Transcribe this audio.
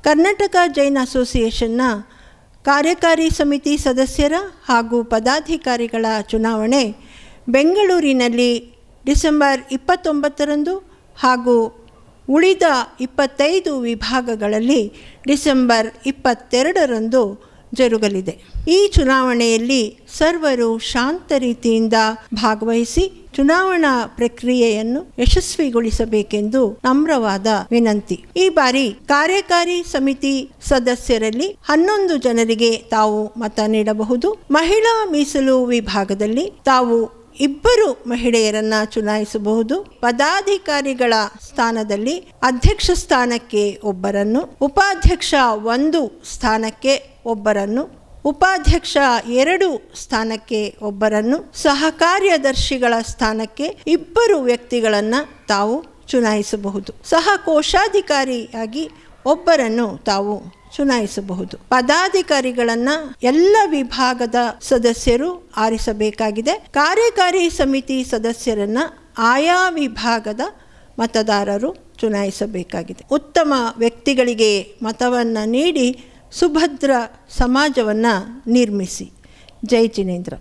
ಕರ್ನಾಟಕ ಜೈನ್ ಅಸೋಸಿಯೇಷನ್ನ ಕಾರ್ಯಕಾರಿ ಸಮಿತಿ ಸದಸ್ಯರ ಹಾಗೂ ಪದಾಧಿಕಾರಿಗಳ ಚುನಾವಣೆ ಬೆಂಗಳೂರಿನಲ್ಲಿ ಡಿಸೆಂಬರ್ 29ರಂದು ಹಾಗೂ ಉಳಿದ 25 ವಿಭಾಗಗಳಲ್ಲಿ ಡಿಸೆಂಬರ್ 22ರಂದು ಜರುಗಲಿದೆ. ಈ ಚುನಾವಣೆಯಲ್ಲಿ ಸರ್ವರು ಶಾಂತ ರೀತಿಯಿಂದ ಭಾಗವಹಿಸಿ ಚುನಾವಣಾ ಪ್ರಕ್ರಿಯೆಯನ್ನು ಯಶಸ್ವಿಗೊಳಿಸಬೇಕೆಂದು ನಮ್ರವಾದ ವಿನಂತಿ. ಈ ಬಾರಿ ಕಾರ್ಯಕಾರಿ ಸಮಿತಿ ಸದಸ್ಯರಲ್ಲಿ 11 ಜನರಿಗೆ ತಾವು ಮತ ನೀಡಬಹುದು. ಮಹಿಳಾ ಮೀಸಲು ವಿಭಾಗದಲ್ಲಿ ತಾವು 2 ಮಹಿಳೆಯರನ್ನ ಚುನಾಯಿಸಬಹುದು. ಪದಾಧಿಕಾರಿಗಳ ಸ್ಥಾನದಲ್ಲಿ ಅಧ್ಯಕ್ಷ ಸ್ಥಾನಕ್ಕೆ ಒಬ್ಬರನ್ನು, ಉಪಾಧ್ಯಕ್ಷ 1 ಸ್ಥಾನಕ್ಕೆ ಒಬ್ಬರನ್ನು, ಉಪಾಧ್ಯಕ್ಷ 2 ಸ್ಥಾನಕ್ಕೆ ಒಬ್ಬರನ್ನು, ಸಹ ಕಾರ್ಯದರ್ಶಿಗಳ ಸ್ಥಾನಕ್ಕೆ 2 ವ್ಯಕ್ತಿಗಳನ್ನು ತಾವು ಚುನಾಯಿಸಬಹುದು. ಸಹ ಕೋಶಾಧಿಕಾರಿಯಾಗಿ ಒಬ್ಬರನ್ನು ತಾವು ಚುನಾಯಿಸಬಹುದು. ಪದಾಧಿಕಾರಿಗಳನ್ನು ಎಲ್ಲ ವಿಭಾಗದ ಸದಸ್ಯರು ಆರಿಸಬೇಕಾಗಿದೆ. ಕಾರ್ಯಕಾರಿ ಸಮಿತಿ ಸದಸ್ಯರನ್ನು ಆಯಾ ವಿಭಾಗದ ಮತದಾರರು ಚುನಾಯಿಸಬೇಕಾಗಿದೆ. ಉತ್ತಮ ವ್ಯಕ್ತಿಗಳಿಗೆ ಮತವನ್ನು ನೀಡಿ ಸುಭದ್ರ ಸಮಾಜವನ್ನು ನಿರ್ಮಿಸಿ. ಜೈ ಜಿನೇಂದ್ರ.